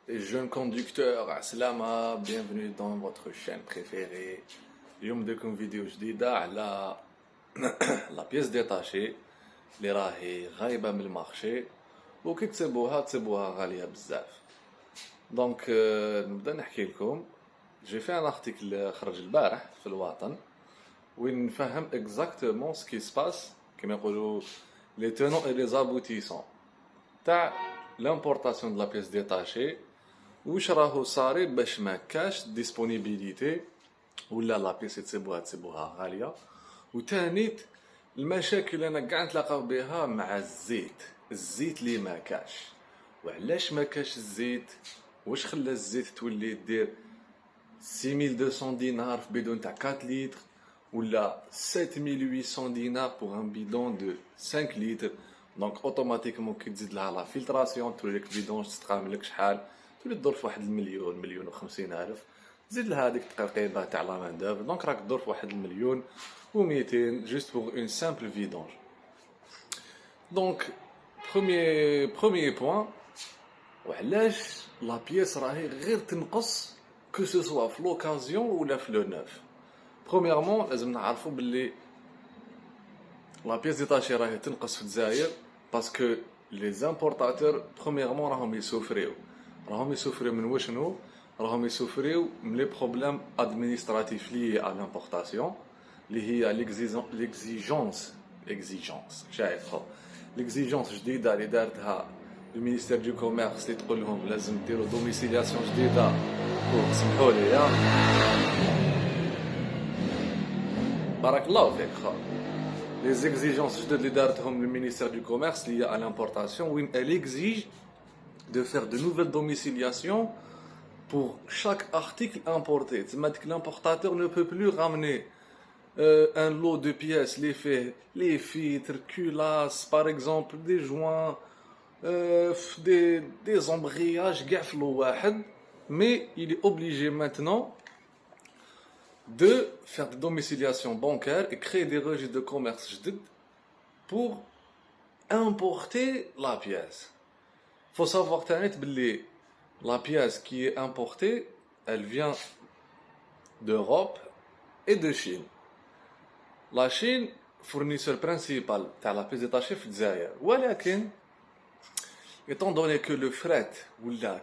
Les jeunes conducteurs, Aslama, bienvenue dans votre chaîne préférée. اليوم بديكم فيديو جديدة على لا بيس ديتاشي اللي راهي غايبة من المارشي وكي تسيبوها غالية بزاف. دونك نبدا نحكي لكم. جي في ان ارتيكل خرج البارح في الوطن وين نفهم اكزاكتومون سكي سباس كيما يقولوا لي تونون اي لي زابوتيسون تاع لامبورطاسيون دو لا بيس ديتاشي. واش راهو صاري باش ما كاش ديسپونيبيليتي ولا لا بيس تسيبوها غاليه. وتانيت المشاكل انا كاع نتلاقاو بها مع الزيت اللي ما كاش. وعلاش ما كاش الزيت؟ واش خلى الزيت تولي دير 6200 دينار في بيدون تاع 4 لتر ولا 7800 دينار بوغ ان بيدون دو 5 لتر. دونك اوتوماتيكمون كي تزيد لها لا فلتراسيون تولي لك بيدون تتقام لك شحال، تولي تدور في واحد المليون و50 الف. زيد لها هذيك التقريبه تاع لا مان دوف، دونك راك تدور في واحد المليون و200 جوست بوغ اون سامبل فيدونج. دونك بروميي بوين، وعلاش لا بيس راهي غير تنقص كو سو سوا في لوكازيون ولا في لو نوف. برومييرمون لازم نعرفوا باللي لا بيس ديتاشي راهي تنقص في الجزائر باسكو لي زامبورطاتور برومييرمون راهم يسوفريو من وشنو؟ راهم يسوفريو من لي بروبليم ادمينستراتيف لي على لامبورطاسيون اللي هي ليكزيجونس شايف ليكزيجونس جديده اللي دارتها المينيستير دو كوميرس اللي تقول لهم لازم ديروا دوميسيلياسيون جديده. سمحوا لي بارك الله فيك les exigences de دارتهم le ministère du commerce liées à l'importation où elle exige de faire de nouvelles domiciliations pour chaque article importé. C'est-à-dire que l'importateur ne peut plus ramener un lot de pièces, les filtres, culasses, par exemple, des joints, des embrayages, mais il est obligé maintenant de faire des domiciliations bancaires et créer des registres de commerce pour importer la pièce. Il faut savoir que la pièce qui est importée, elle vient d'Europe et de Chine. La Chine, fournisseur principal de la pièce détachée في الجزائر. ولكن étant donné que le fret ولا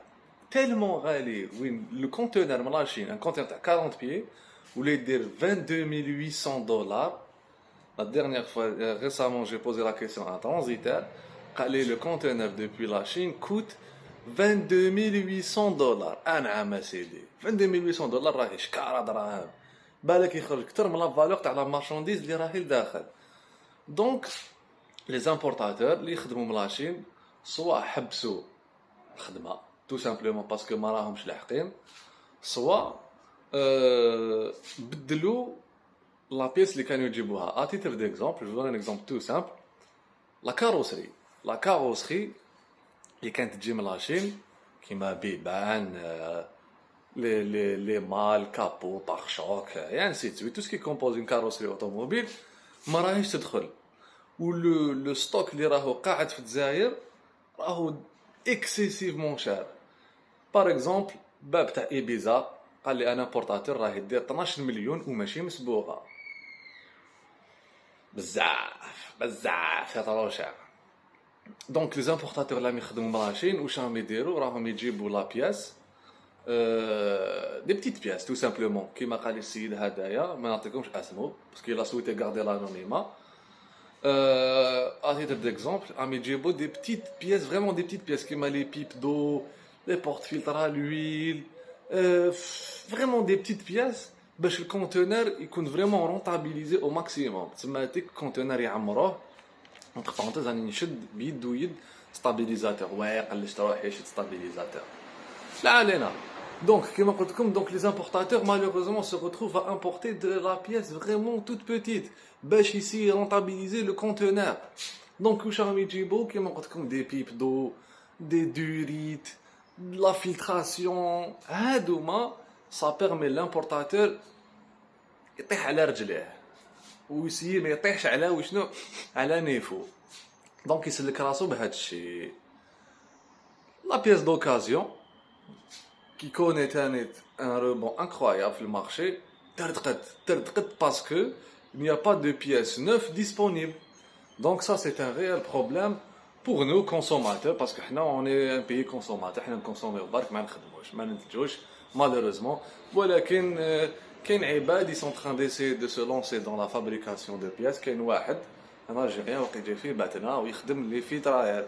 tellement غالي وين le conteneur من la Chine, un conteneur de 40 pieds voulait dire 22 800 dollars. La dernière fois, récemment, j'ai posé la question à un transitaire. Le conteneur depuis la Chine coûte 22 800 dollars. أنا مسيدي 22 800 دولار راهي شكارة دراهم. بالك يخرج أكثر من لا فالور تاع لا مارشانديز اللي راهي لداخل. دونك لي زامبورطاتور اللي يخدموا من لا شين سوا حبسوا الخدمة تو سامبلومون باسكو ما راهمش لاحقين، سوا بدلوا لا بيس اللي كانوا يجيبوها. ا تيتر ديكزامبل جو دون ان اكزامبل تو سامبل. لا كاروسري اللي كانت تجي من لاشين كيما بيبان لي مال كابو بارشوك يعني سيتوي تو سكي كومبوز اون كاروسري اوتوموبيل ما راهيش تدخل. و لو ستوك اللي راهو قاعد في الجزائر راهو اكسيسيفمون شار. بار اكزامبل باب تاع ايبيزا قال لي انا بورطاتور راهي دير 12 مليون وماشي مسبوغه. بزاف يا شعر. دونك لي زامبورطاتور اللي يخدموا ماشين واش راهم يديروا؟ راهم يجيبوا لا بياس دي بتيت بياس تو سامبلومون كيما قال السيد هدايا ما نعطيكمش اسمه باسكو لا سويتي غاردي لانونيما. à titre d'exemple راهم يجيبوا دي بتيت بياس فريمون دي بتيت بياس كيما لي بيب دو لي بورت فلتر à l'huile vraiment des petites pièces باش الكونتينر يكون فريمون رونطابيليزي او ماكسيموم. تسمى ديك الكونتينر يعمروه اونتر بارونتيز راني نشد بيد ويد ستابيليزاتور قلشت روحي شد ستابيليزاتور لا علينا. دونك كيما قلت لكم دونك لي زامبورطاتور مالوغوزمون se retrouvent à importer de la pièce vraiment toute petite باش يسي رونطابيليزي لو كونتينر. دونك واش راهم يجيبوا كيما قلت لكم دي بيب دو دي دوريت la filtration هادوما ça permet l'importateur يطيح على رجليه ويسير ما يطيحش على وشنو على نيفو. دونك يسلك راسو بهذا الشيء. لا بيس دوكازيون qui connaît un rebond incroyable sur le marché, parce que il n'y a pas de pièces neuves disponibles. Donc ça, c'est un réel problème pour nous consommateurs, parce que nous, on est un pays consommateur, nous consommons برك ما نخدموش ما ننتجوش malheureusement. ولكن كاين عباد ils sont en train d'essayer de se lancer dans la fabrication de pièces. كاين واحد un Algérien وقت جاي فيه باتنا ويخدم لي فيتراير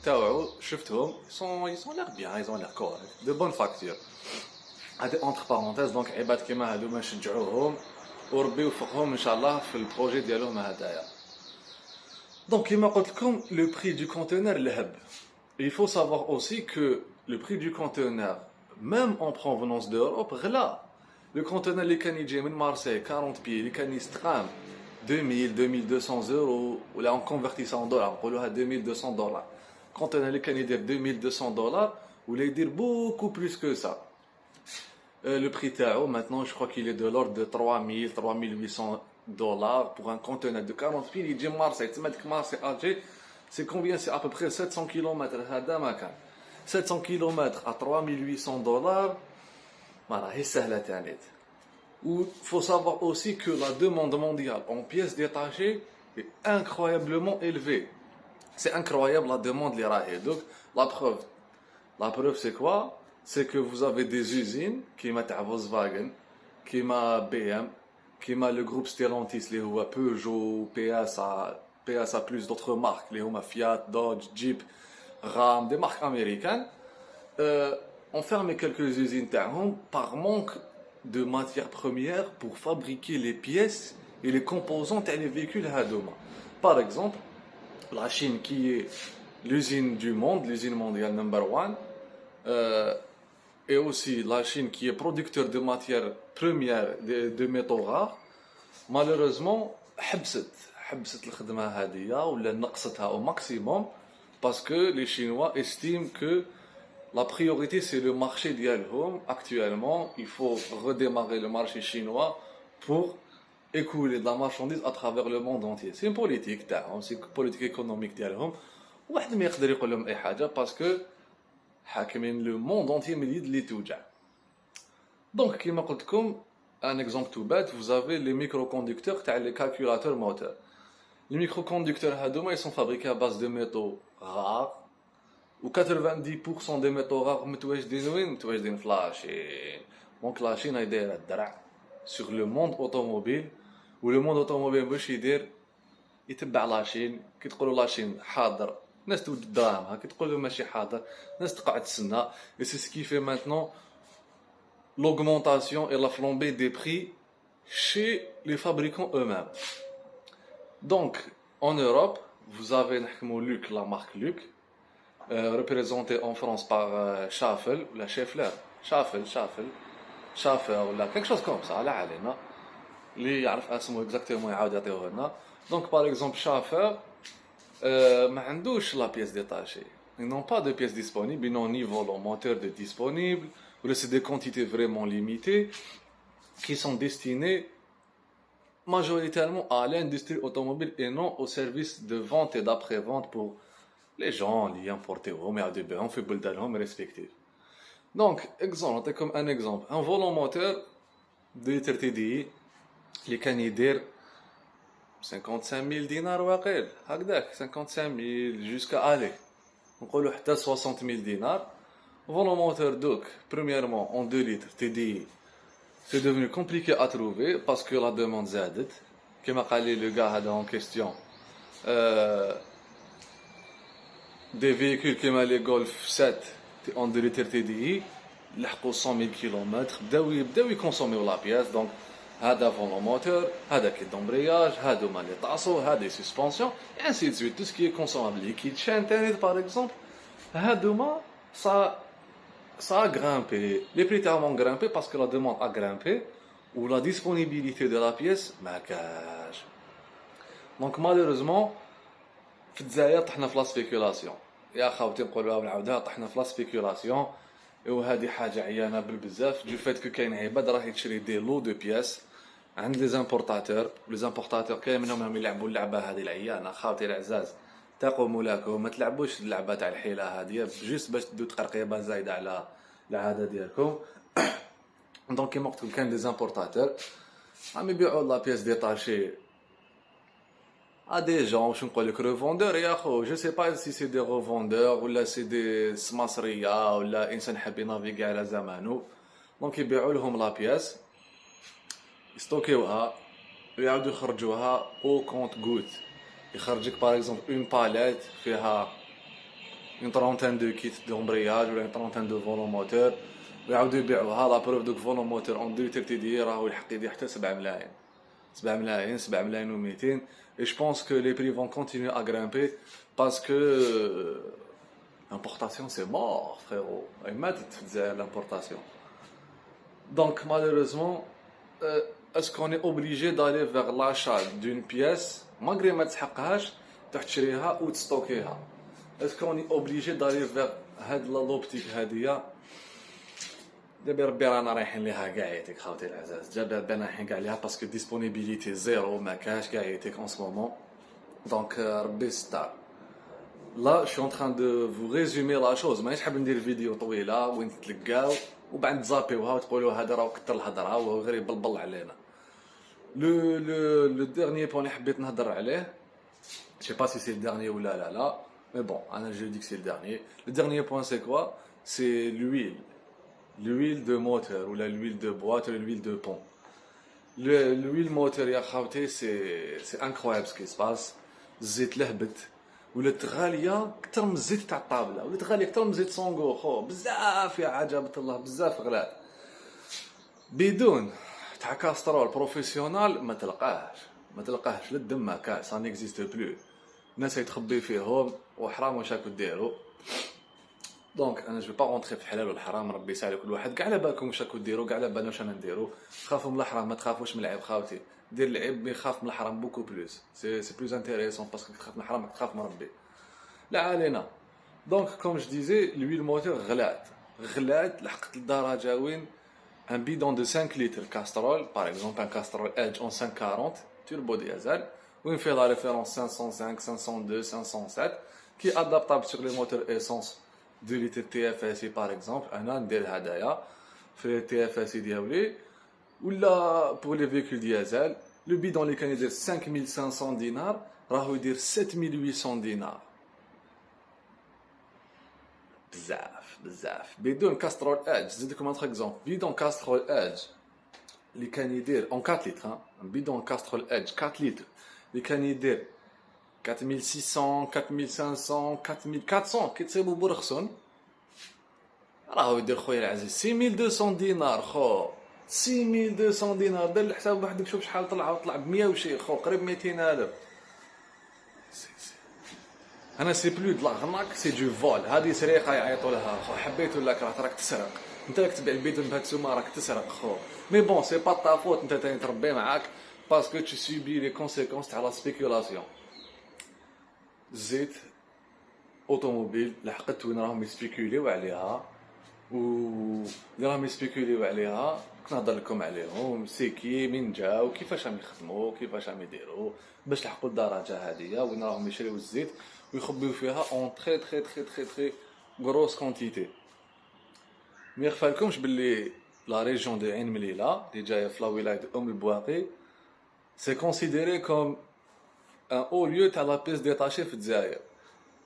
تاعو شفتهم ils sont l'air bien, ils ont l'air correct, de bonne facture. هذه entre parenthèses. donc عباد كيما هادو ما نشجعوهم وربي يوفقهم ان شاء الله في البروجي ديالهم هذايا. Donc, كما قلت لكم, le prix du conteneur لهب. Il faut savoir aussi que le prix du conteneur, même en provenance d'Europe, غلا. Le conteneur اللي كان يجي من مارسيل 40 pieds اللي كان يستقام 2000 2200 euros ولا en convertissant en dollars نقولوها 2200 dollars. Conteneur اللي كان يدير 2200 dollars ولا يدير beaucoup plus que ça. Le prix تاعو maintenant je crois qu'il est de l'ordre de 3000 3800 dollars pour un conteneur de 40 pieds. Il dit Marseille, tu m'as dit que Marseille Alger, c'est combien? C'est à peu près 700 km. 700 km à 3800 dollars. Voilà, c'est la tête. Il faut savoir aussi que la demande mondiale en pièces détachées est incroyablement élevée. C'est incroyable la demande les rails. Donc la preuve c'est quoi? C'est que vous avez des usines qui mettent à Volkswagen, qui mettent BM, qui m'a le groupe Stellantis, les Peugeot, PSA plus d'autres marques, les Fiat, Dodge, Jeep, Ram, des marques américaines, ont fermé quelques usines par manque de matières premières pour fabriquer les pièces et les composants des véhicules Hadoma. Par exemple, la Chine qui est l'usine du monde, l'usine mondiale number one, et aussi la Chine qui est producteur de matières premières de métaux rares, malheureusement حبست الخدمة هذه ولا نقصتها au maximum parce que les Chinois estiment que la priorité c'est le marché ديالهم. Actuellement, il faut redémarrer le marché chinois pour écouler de la marchandise à travers le monde entier. C'est une politique تاعهم, c'est une politique économique ديالهم. واحد ما يقدر يقول لهم اي حاجة parce que حاكمين le monde entier من اليد اللي توجع. Donc كما قلت لكم un exemple tout bête, vous avez les microconducteurs تاع les calculateurs moteurs. Les microconducteurs هادوما ils sont fabriqués à base de métaux rares و 90% des métaux rares متواجدين وين؟ متواجدين في لاشين. دونك لاشين هي دايره الدرع sur le monde automobile و le monde automobile باش يتبع لاشين. كي تقولوا لاشين حاضر الناس تود دراهمها, كي تقولوا ماشي حاضر الناس تقعد تسنى. Et c'est ce qui fait maintenant l'augmentation et la flambée des prix chez les fabricants eux-mêmes. Donc, en Europe, vous avez Luc, la marque Luc, représentée en France par Schaeffler, ou la Schaeffler, Schaeffler, ou quelque chose comme ça, là, علينا. اللي يعرف اسمه exactement يعاود يعطيه لنا. Donc, par exemple, Schaeffler, ما عندوش la pièce détachée. Ils n'ont pas de pièces disponibles, ils n'ont ni volant moteur de disponible, ou c'est des quantités vraiment limitées qui sont destinées majoritairement à l'industrie automobile et non au service de vente et d'après-vente pour les gens qui importent ou qui ont fait bulletin respectifs. Donc, exemple, comme un exemple, un volant moteur de TDI, les canadiens 55 000 dinars واقيل هكذاك 55 000 jusqu'à aller نقولوا حتى 60 000 dinars. Volant moteur donc, premièrement en 2 litres TDI, c'est devenu compliqué à trouver parce que la demande زادت. كما قال لي le gars en question, des véhicules comme les Golf 7 en 2 litres TDI لحقوا 100 000 km بداو يكونسوميو لا بياس. دونك هذا فولون موتور, هذا كي دومبرياج, هادوما لي طاسو, هادي سسبونسيون et ainsi de suite. Tout ce qui est consommable, les kits chaîne par exemple, هادوما ça a grimpé. Les prix ont grimpé parce que la demande a grimpé ou la disponibilité de la pièce ما كاش. Donc malheureusement في الجزائر طحنا في لا سبيكولاسيون. يا خاوتي نقولوها بالعوده طحنا في لا سبيكولاسيون. وهذه حاجه عيانه بالبزاف دو فيت كو كاين عباد راهي تشري دي لو دو بياس عند لي زامبورطاتور. لي زامبورطاتور كاين منهم يلعبوا اللعبه هذه العيانه خاوتي العزاز تقوموا لكم، ما تلعبوش اللعبه تاع الحيله هذه جوست باش تدو تقرقيبه زايده على العاده ديالكم. دونك كيما قلت لكم كان دي زامبورطاتور عم يبيعوا لا بيس ديتاشي ا دي جون، واش نقول لك ريفوندور يا خو، جو سي با سي سي دي ريفوندور ولا سي دي سماسريه ولا انسان حاب ينافيغي على زمانه. دونك يبيعوا لهم لا بيس يستوكيوها ويعاودوا يخرجوها او كونت غوت. يخرجك باغ اكزومبل اون باليت فيها اون طرونتين دو كيت دومبرياج ولا اون طرونتين دو فولون موتور، ويعاودوا يبيعوها. لا بروف دوك فولون موتور اون دو تيرتيدي راهو يحق يدي حتى 7 ملايين 7 ملايين 7 ملايين و200. Et je pense que les prix vont continuer à grimper parce que l'importation c'est mort, frérot. Et maintenant, l'importation. Donc malheureusement, est-ce qu'on est obligé d'aller vers l'achat d'une pièce malgré ما تحقهاش تشريها ou تستوكيها؟ Est-ce qu'on est obligé d'aller vers هاد l'optique هادية؟ دابا ربي رانا رايحين ليها كاع يعطيك خوتي العزاز، دابا رايحين كاع ليها باسكو ديسپونيبيليتي زيرو، ما كاش كاع يعطيك اون سمومون. دونك ربي ستار. لا شو ان تران دو فو ريزومي لا شوز، مانيش حاب ندير فيديو طويله وين تتلقاو وبعد تزابيوها وتقولوا هذا راه كثر الهضره وهو غير يبلبل علينا. لو ديرنيي بوين اللي حبيت نهضر عليه، je sais pas si c'est le dernier ou là, mais bon, je dis que c'est le dernier. Le dernier point c'est quoi? C'est l'huile de moteur ou l'huile de boîte ou l'huile de pont. L'huile moteur يا خاوتي c'est incroyable ce qui se passe. الزيت لهبت ولات غاليه اكثر من الزيت تاع الطابله، ولات غاليه اكثر من زيت سونغو خو، بزاف يا عجبت الله بزاف غلات. بدون تاع كاسترول بروفيسيونال ما تلقاهش للدم ما كاع سا نيكزيست بلو. الناس يتخبي فيهم وحرام واش راكو ديروا. دونك انا جو با رونتري في الحلال والحرام، ربي يسهل كل واحد. كاع على بالكم واش راكو ديروا، كاع على بالنا واش انا نديروا. تخافوا من الحرام ما تخافوش من العيب خاوتي. دير العيب مي خاف من الحرام بوكو بلوس، سي بلوس انتريسون باسكو تخاف من الحرام تخاف من ربي. لا علينا. دونك كوم جو ديزي لويل موتور غلات لحقت لدرجه وين ان بيدون دو 5 لتر كاسترول باغ اكزومبل ان كاسترول ايدج اون 540 توربو ديزل وين فيه لا ريفيرونس 505 502 507 كي ادابتابل سور لي موتور ايسونس 2 لتر تي اف اس باغ اكزومبل. انا ندير هدايا في تي اف اس ديالي ولا بور لي فيكول ديزل. لو بيدون اللي كان يدير 5500 دينار راهو يدير 7800 دينار. بزاف بدون كاسترول ايدج. زيدكم ان اكزومبل بيدون كاسترول ايدج اللي كان يدير اون 4 لتر، بيدون كاسترول ايدج 4 لتر اللي كان يدير 4600 4500 4400 كي تصيبوا برخصون راهو يدير خويا العزيز 6200 دينار خو. 6200 دينار دير الحساب وحدك شوف شحال طلع ب 100 وشي خو، قريب 200000. انا سي بلو د لاغناك سي دو فول، هذه سرقه يعيطوا لها خو. حبيت ولا كرهت راك تسرق، انت راك تبيع البيدون بهاد السومه راك تسرق خو. مي بون سي با تا فوت، انت تاني تربي معاك باسكو tu subis les conséquences تاع لا سبيكولاسيون. الزيت اوتوموبيل لحقت وين راهم يسبيكوليو عليها اللي راهم يسبيكوليو عليها كنهضر لكم عليهم سيكي من جاو كيفاش راهم يخدموا كيفاش راهم يديروا باش لحقوا الدرجه هذه وين راهم يشريو الزيت ويخبيو فيها اون تري تري تري تري تري غروس كونتيتي. ما يخفالكمش باللي لا ريجيون دو عين مليله اللي جايه في لا ولايه ام البواقي سي كونسيديري كوم ان او ليو تاع لا بيس ديتاشي في الجزائر.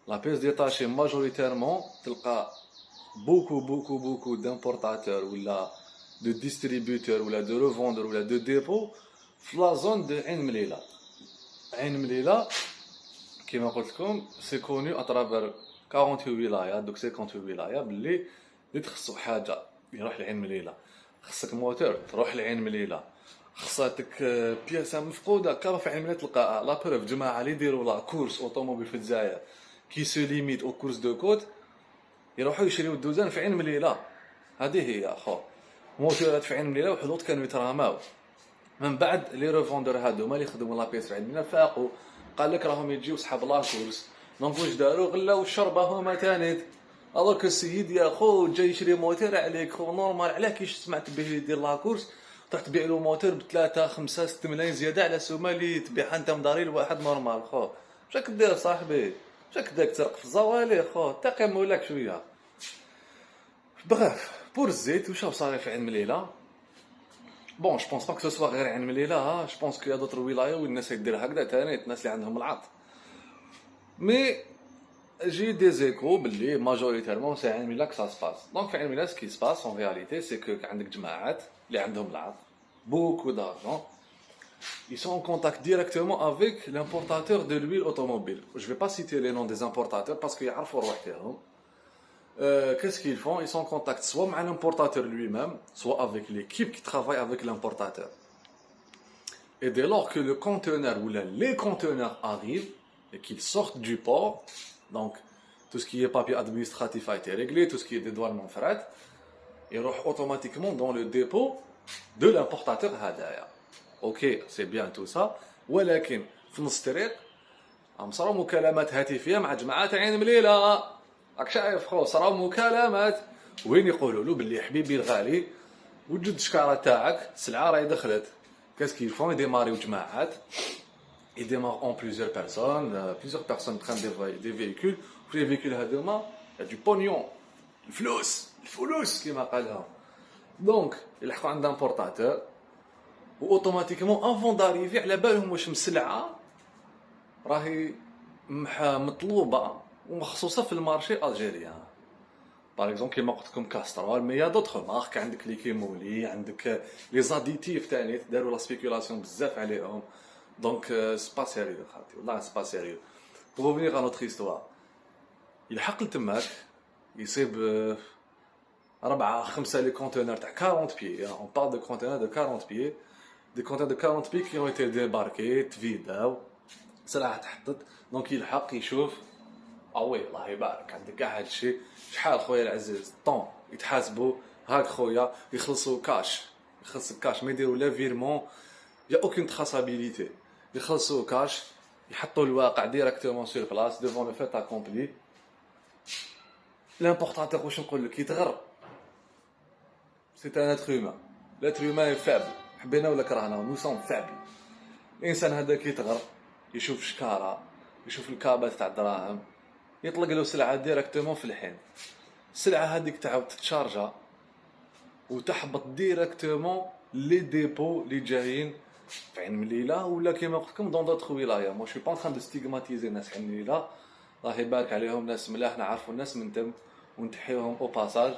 لا بيس ديتاشي ماجوريتيرمون تلقى beaucoup d'importateurs ولا de distributeurs ولا de revendeurs ولا de dépôts في لا زون دو عين مليله. كما قلت لكم سي كوني اترافير 48 ولايه. دوك 58 ولايه باللي تخصو حاجه يروح لعين مليله، خصك موتور تروح لعين مليله، خصاتك بياسه مفقوده كرا في عين مليله تلقاها. لا بروف جماعه اللي يديروا لا كورس اوتوموبيل في الجزائر كي سو ليميت او كورس دو كوت يروحوا يشريو الدوزان في عين مليله. هذه هي اخو موتورات في عين مليله وحدود كانوا يتراماو. من بعد لي ريفوندور هادو ما اللي يخدموا لا بيس في عين مليله فاقوا قال لك راهم يجيو صحاب لا كورس دونك واش داروا غلاو الشربه هما تانيت. الوغ السيد يا خو جاي يشري موتور عليك خو نورمال علاه كيش سمعت به يدير لا كورس تروح تبيع له موتور ب 3 5 6 ملايين زياده على السومه اللي تبيعها انت مداري لواحد نورمال خو. واش راك دير صاحبي؟ شاك داك ترق في الزوالي خو تاقي مولاك شويه. بغاف بور الزيت واش صار في عين مليله. بون جو بونس با كو سوا غير عين مليله، جو بونس كو يا دوطر ولايه وين الناس يدير هكذا تاني، الناس اللي عندهم العط. مي جي دي زيكو باللي ماجوريتيرمون سي عين مليله كسا سباس. دونك في عين مليله سكي سباس اون رياليتي سي كو عندك جماعات اللي عندهم العط بوكو دارجون. Ils sont en contact directement avec l'importateur de l'huile automobile. Je ne vais pas citer les noms des importateurs parce qu'ils savent. Qu'est-ce qu'ils font? Ils sont en contact soit avec l'importateur lui-même, soit avec l'équipe qui travaille avec l'importateur. Et dès lors que le conteneur ou les conteneurs arrivent et qu'ils sortent du port, donc tout ce qui est papier administratif a été réglé, tout ce qui est dédouanement fret, ils rentrent automatiquement dans le dépôt de l'importateur Hadaya. اوكي سي بيان تو سا، ولكن في نص الطريق صراو مكالمات هاتفيه مع جماعه عين مليله. راك شايف خو صراو مكالمات وين يقولوا له باللي حبيبي الغالي وجد الشكاره تاعك السلعه راهي دخلت. كاسكيل فون يديماريو جماعات، يديمار اون بليزيور بيرسون تخان دي فييكول، في لي فييكول هذوما دو بونيون، الفلوس كيما قالها. دونك يلحقوا عند امبورطاتور اوتوماتيكمون افون داريفي على بالهم واش مسلعه راهي مطلوبه ومخصوصه في المارشي الجيريان. باغ اكزومبل كيما قلت لكم كاسترول، مي يا دوطخ مارك، عندك لي كيمولي، عندك لي زاديتيف ثاني داروا لا سبيكولاسيون بزاف عليهم. دونك سي با سيريو خاطي، والله سي با سيريو. بور فينيغ ا نوتر هيستوار، يلحق لتماك يصيب 4-5 لي كونتينر تاع 40 بيي. اون بار دو كونتينر دو 40 بيي، دي كونتينر دو 40 بيي كي ont été débarqués تفيداو، سلعه تحطت. دونك يلحق يشوف وي الله يبارك عندك كاع هادشي، شحال خويا العزيز طون يتحاسبوا هاك خويا يخلصوا كاش، يخلص كاش، ما يديروا لا فيرمون، يا اوكين تراسابيليتي، يخلصوا كاش، يحطوا الواقع ديريكتومون سور بلاص ديفون لو فيت اكومبلي. لامبورطاتور واش نقول لك يتغر، سي ان اتر هيومان، لاتر هيومان فابل، حبينا ولا كرهنا نو سون فابل. الانسان هذاك يتغر، يشوف شكاره، يشوف الكابات تاع الدراهم، يطلق له سلعه ديريكتومون في الحين. السلعه هذيك تعاود تتشارجا وتحبط ديريكتومون لي ديبو اللي جايين في عين مليله ولا كيما قلت لكم دون دوطخ ولايه. مو شي با ان تران دو ستيغماتيزي الناس عين مليله، الله يبارك عليهم، ناس ملاح، نعرفوا الناس من تم ونتحيوهم او باساج.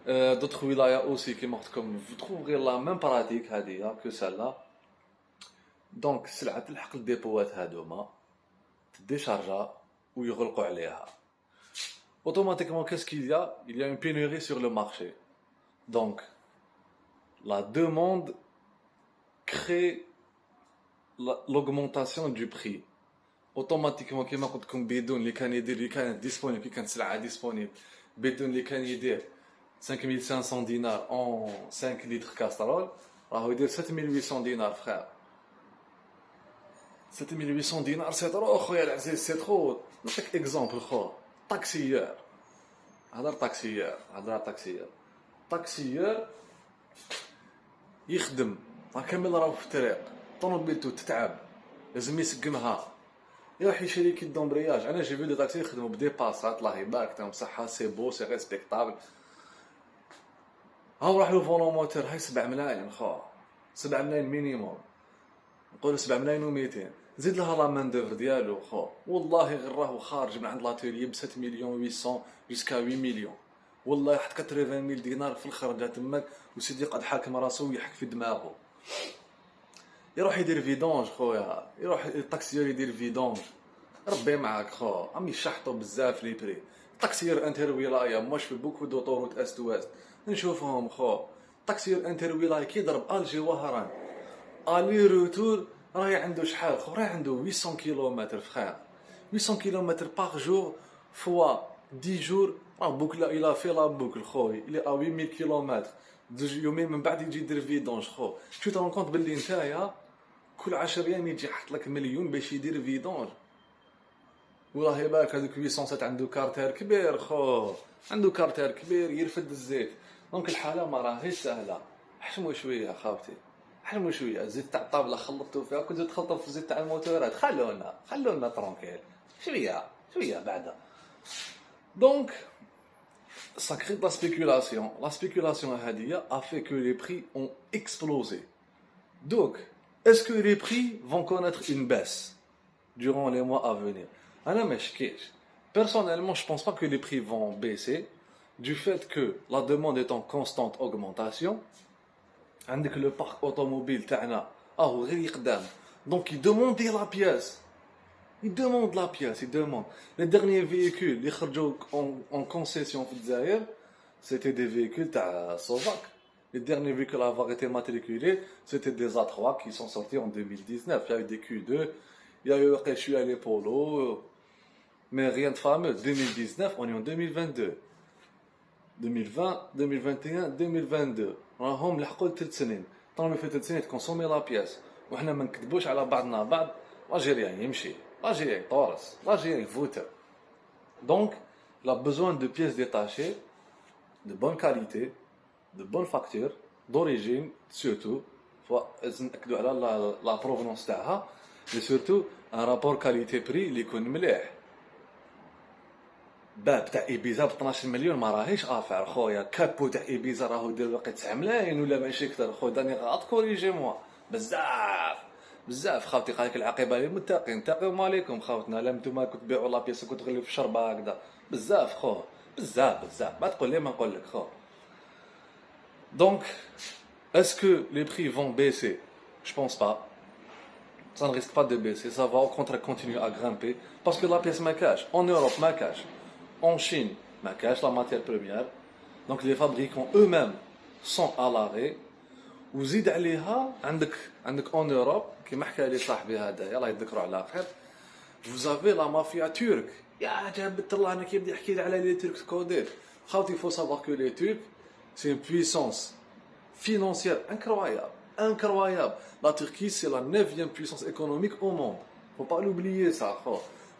دوطخ ولايه اوسي كيما قلت لكم فتخو غير لا ميم براتيك هذه كو سالا. دونك السلعه تلحق الديبوات هادوما تديشارجا ويغلقوا عليها. Automatiquement, qu'est-ce qu'il y a? Il y a une pénurie sur le marché. Donc, la demande crée l'augmentation du prix. Automatiquement, كما قلت لكم بدون اللي كان يدير، اللي كانت ديسپونيبل، كي كانت سلعه ديسپونيبل، بدون اللي كان يدير 5500 دينار en 5 litres كاسترول، راهو يدير 7800 دينار فخير. 7800 دينار سي ترو خويا العزيز، سي ترو. نعطيك اكزومبل خو، طاكسيير، هضر طاكسيير يخدم كامل راهو في الطريق، طوموبيلتو تتعب لازم يسقمها، يروح يشري كي دومبرياج. انا جي في دي طاكسي يخدموا بدي باسات الله يبارك تاهم صحه، سي بو سي ريسبكتابل. هاو راح لو فولون موتور هاي 7 ملايين خو، 7 ملايين مينيموم، نقولوا 7 ملايين و200، زيد لها لا مان دوفر ديالو خو، والله غير راهو خارج من عند لاتولي ب 7 مليون 800 جوسكا 8 مليون، والله حط 80,000 دينار في الخرجه تماك، وسيدي قد حاكم راسو ويحك في دماغه. يروح يدير فيدونج خويا، يروح الطاكسيير يدير فيدونج، ربي معاك خو، عم يشحطوا بزاف لي بري. طاكسيير انتر ولايه، موش في بوكو دوطوروت است وست نشوفهم خو، طاكسيير انتر ولايه كيضرب الجي وهران الي روتور، راهي عنده شحال خو، راهي عنده 800 كيلومتر فخير، 800 كيلومتر باغ جور فوا 10 جور، راه بوكلا الى في لا بوكل خويا الى 8000 كيلومتر، يومين من بعد يجي يدير فيدونج خو. شو ترون كونت باللي نتايا كل 10 ايام يجي يحط لك مليون باش يدير فيدونج، والله يبارك هذوك 807 عنده كارتير كبير خو، عنده كارتير كبير يرفد الزيت. دونك الحاله ما راهيش سهله، حشموا شويه خاوتي، حشموا شويه. الزيت تاع الطابله خلطتو فيها، كنتو تخلطوا في الزيت تاع الموتورات، خلونا ترونكيل، شويه بعدا. Donc ça crée de la spéculation. La spéculation a fait que les prix ont explosé. Donc, est-ce que les prix vont connaître une baisse durant les mois à venir? Personnellement, je ne pense pas que les prix vont baisser du fait que la demande est en constante augmentation. عندك le parc automobile تاعنا غير يقدم. Donc il demande la pièce. Il demande la pièce, il demande. Les derniers véhicules اللي خرجوا en concession في الجزائر, c'était des véhicules تاع Sovac. Les derniers véhicules à avoir été matriculés, c'était des A3 qui sont sortis en 2019. Il y a eu des Q2, il y a eu les Polo, mais rien de fameux. 2019, on est en 2022. 2020, 2021, 2022. راهم لحقوا 3 سنين. طالما في 3 سنين تكونسومي لا بياس. وحنا ما نكذبوش على بعضنا بعض. l'Algérien يمشي. l'Algérien يطورس. l'Algérien يفوت. Donc, il a besoin de pièces détachées, de bonne qualité, de bonnes factures, d'origine, surtout. لازم نأكدوا على la provenance تاعها. Mais surtout, un rapport qualité-prix اللي يكون مليح. باب تاع ايبيزا ب 12 مليون ما راهيش افير خويا. كابو تاع ايبيزا راهو دير واقع 9 ملايين ولا ماشي اكثر. خويا داني غلط كوريجي موا بزاف خاوتي. قالك العاقبه للمتقين. انتقموا عليكم خاوتنا. لا نتوما كنت تبيعوا لا بيس كنت تغليو في الشربه هكذا بزاف خو. بزاف ما تقول لي ما نقول لك خو. Donc, est-ce que les prix vont baisser? Je pense pas. Ça ne risque pas de baisser. Ça va au contraire continuer à grimper. Parce que la pièce ma cache. En Europe, ma cache. En Chine, ma cache, la matière première. Donc les fabricants eux-mêmes sont à l'arrêt. وزيد عليها عندك en Europe كيما حكى لي صاحبي هذايا الله يذكره على خير. Vous avez la mafia turque. يا جابت الله انا كيبدا يحكي لي على les Turcs كودير. خاوتي, il faut savoir que les Turcs, c'est une puissance financière incroyable. La Turquie, c'est la 9e puissance économique au monde. Faut pas l'oublier ça.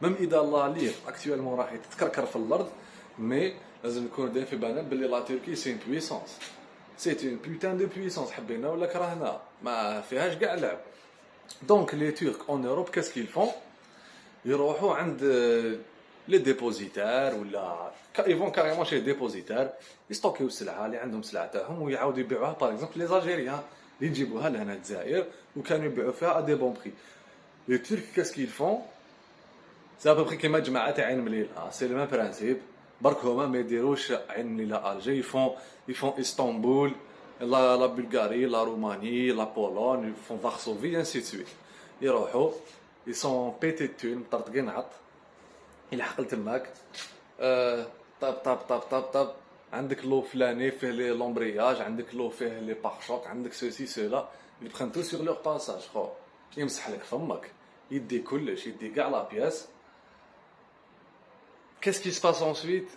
Même إذا الله ليه actuellement راح يتكركر في الأرض, mais لازم نكون دايما في بالنا باللي la Turquie c'est une puissance. C'est une putain de puissance. حبينا ولا كرهنا ما فيهاش كاع لعب. Donc les Turcs en Europe, qu'est-ce qu'ils font? يروحوا عند les dépositaires ولا ils vont carrément chez les dépositaires يستوكيو السلعه اللي عندهم سلعه تاعهم ويعاودوا يبيعوها. par exemple les Algériens اللي يجيبوها لهنا الجزائر وكانوا يبيعوا فيها à des bons prix. Les Turcs, qu'est-ce qu'ils font? C'est à peu près كيما جماعه تاع عين مليله. C'est le même principe. برك هما ما يديروش عين مليله الجي. ils font Istanbul, la Bulgarie, la Roumanie, la Pologne, ils font Varsovie, ainsi de suite. يروحوا ils sont pétés de thunes مطرطقين عط. إلا حقل تماك طاب عندك لو فلاني فيه لي لومبرياج, عندك لو فيه لي بارشوك, عندك سوسي سولا. ils prennent tout sur leur passage خو. يمسح لك فمك, يدي كلش, يدي كاع لا بياس. Qu'est-ce qui se passe ensuite?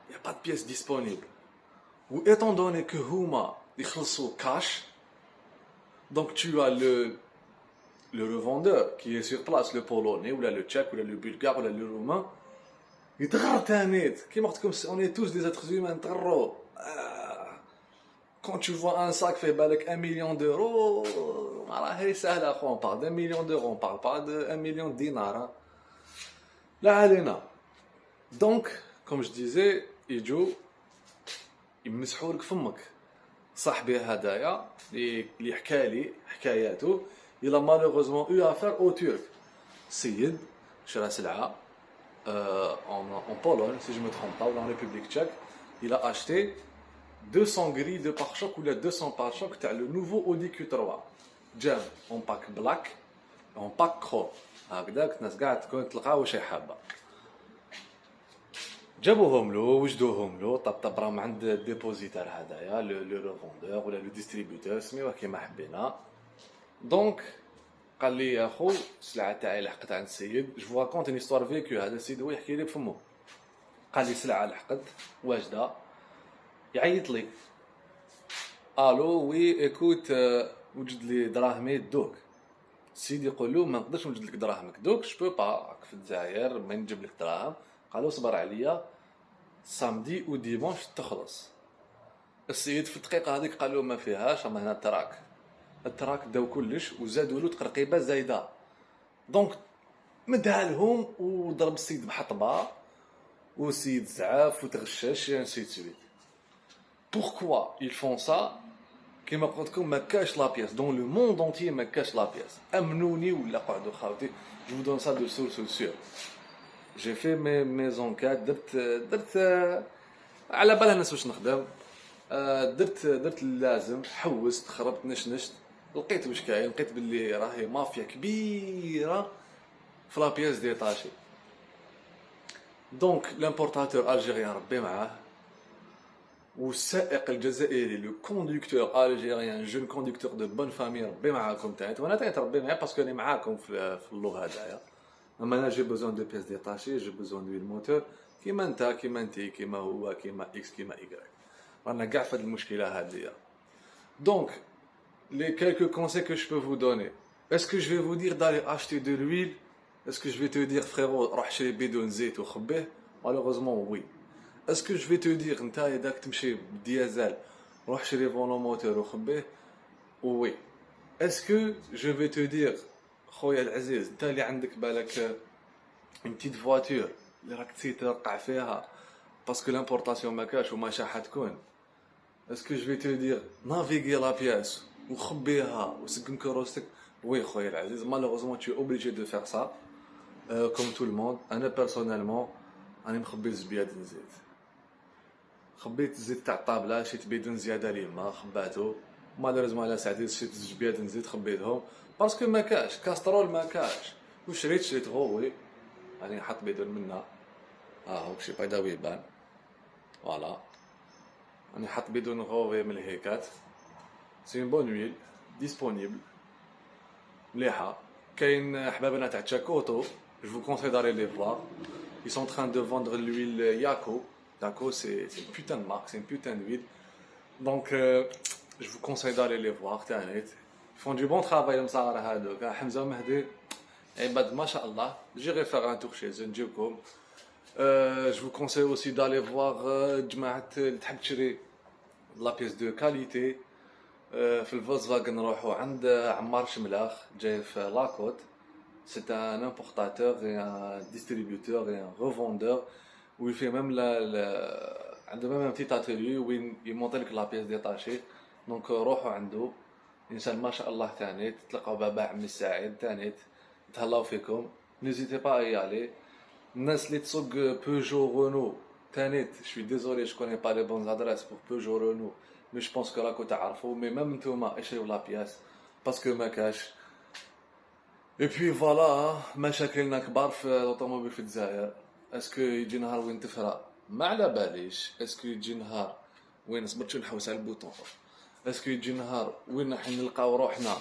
Il n'y a pas de pièces disponibles. Ou étant donné que هما يخلصوا cash, donc tu as le revendeur qui est sur place, le polonais ou le tchèque ou le bulgare ou le roumain, يتغر تانيت. كيما قلت لكم, on est tous des êtres humains نتغروا. Quand tu vois un sac fait بالك 1 million d'euros, راهي سهله اخو. on parle d'1 million d'euros, on parle pas de 1 million de dinars. لا علينا. Donc, comme je disais, يجوا يمسحوا لك فمك. صاحبي هدايا اللي حكى لي حكاياته, il a malheureusement eu affaire aux Turcs. سيد شرا سلعه en Pologne, si je me trompe pas, ou en République tchèque. Il a acheté 200 grilles de pare-chocs ou les 200 pare-chocs تاع le nouveau Audi Q3. جاب en pack black, en pack chrome. هكذاك الناس قاعد تكون تلقاو واش حابه. جابوهم له وجدوهم له طب راهم عند الديبوزيتار هذايا لو ريفوندور ولا لو ديستريبيوتور سميوه كيما حبينا. دونك قال لي يا خو السلعه تاعي لحقت عند السيد. جو فوا كونت ان هيستوار فيكو. هذا السيد هو يحكي لي بفمو. قال لي السلعه لحقت واجده. يعيط لي, الو وي ايكوت, وجد لي دراهمي دوك. السيد يقول له ما نقدرش نوجد لك دراهمك دوك, جو با راك في الجزائر ما نجيب لك دراهم. قالوا صبر عليا سامدي و ديمونش تخلص. السيد في الدقيقه هذيك قال له ما فيهاش, اما هنا التراك داو كلش وزادوا له تقرقيبه زايده. دونك مدها لهم وضرب السيد بحطبه والسيد زعاف وتغشاش et ainsi de suite. Pourquoi ils font ça? كيما قلت لكم ما كاش لا بياس دون لو موند اونتيي ما كاش لا بياس امنوني ولا قعدوا خاوتي جو دون سا دو سورس سور جي في مي زونكات درت على بالها الناس واش نخدم درت اللازم حوست خربت نشنشت لقيت واش كاين لقيت باللي راهي مافيا كبيره في لا بياس ديتاشي دونك لامبورتاتور الجيريان ربي معاه والسائق الجزائري لو كوندكتور الجيريان جون كوندكتور دو بون فامي ربي معاكم تاعت وانا تاعت ربي معايا باسكو راني معاكم في اللغه هذايا اما انا جي بوزون دو بيس ديتاشي جي بوزون دو الموتور كيما انت كيما انتي كيما هو كيما اكس كيما ايكغيك رانا كاع في هذه المشكله هذه دونك les quelques conseils que je peux vous donner. Est-ce que je vais vous dire d'aller acheter de l'huile? Est-ce que je vais te dire frérot روح شري بيدون زيت وخبيه? Malheureusement oui. Est-ce que je vais te dire نتايا داك تمشي بالديازل روح شري فولون موتور وخبيه? Oui. Est-ce que je vais te dire خويا العزيز انت اللي عندك بالك une petite voiture اللي راك تسي ترقع فيها باسكو لامبورطاسيون ما كاش وما شاحه تكون Est-ce que je vais te dire naviguer la pièce وخبيها وسقم كروستك وي خويا العزيز malheureusement tu es obligé de faire ça comme tout le monde انا بيرسونيلمون راني مخبي الزبياد نزيد خبيت الزيت تاع الطابله شيت بيدون زياده ليما خباتو malheureusement على ساعتين شيت الزبياد نزيد خبيتهم باسكو ما كاش كاسترول ما كاش شريت غوي راني نحط بيدون منا هاك شي بايدا ويبان فوالا راني حط بيدون غوي من الهيكات سي اون بون ويل ديسپونيبل مليحه كاين حبابنا تاع تشاكوتو je vous conseille d'aller les voir ils sont en train de vendre l'huile Yako Yako c'est une putain de marque c'est une putain d'huile donc je vous conseille d'aller les voir تانيت ils font du bon travail مسار هادوك حمزه ومهدي عباد ما شاء الله j'irai faire un tour chez eux نجيبكم je vous conseille aussi d'aller voir جماعه اللي تحب تشري لا بيس دو كاليتي في الفولكسفاغن نروحوا عند عمار شملاخ جاي في لاكوت سي ان امبورطاتور اي ان ديستريبيوتور اي ان ريفوندور وي في ميم عنده ميم ان بتيت اتيليو وين يمونطي لك لا بيس ديتاشي دونك روحوا عنده انسان ما شاء الله تانيت تلقاو بابا عمي السعيد تانيت تهلاو فيكم نيزيتي با اي علي الناس اللي تسوق بيجو رونو تانيت شوي ديزولي جو كوني با لي بون ادريس بور بيجو رونو مي جو بونس كو راكو تعرفوا مي ميم نتوما اشريو لا بياس باسكو ما كاش اي بي فوالا مشاكلنا كبار في الاوتوموبيل في الجزائر اسكو يجي نهار وين تفرى ما على باليش اسكو يجي نهار وين صبرت نحوس على البوطون اسكو يجي نهار وين راح نلقاو روحنا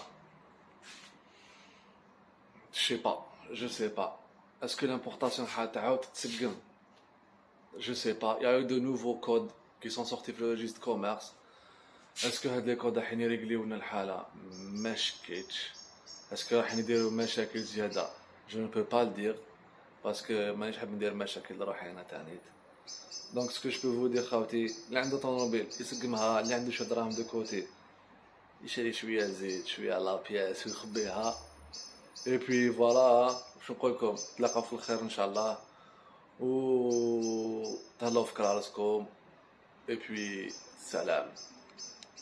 je sais pas est-ce que l'importation حتعاود تتسقم je sais pas il y a eu de nouveaux codes qui sont sortis في le registre commerce est-ce que هاد لي كود راح يريغليو لنا الحاله ما شكيتش اسكو راح نديروا مشاكل زياده je ne peux pas le dire parce que مانيش حاب ندير مشاكل لروحي انا تانيت دونك سكو جو بو دير خاوتي اللي عنده طوموبيل يسقمها اللي عنده شي دراهم دو كوتي يشري شويه زيت شويه لا بياس ويخبيها اي بي فوالا شو نقول لكم تلاقاو في الخير ان شاء الله و تهلاو في راسكم اي بي سلام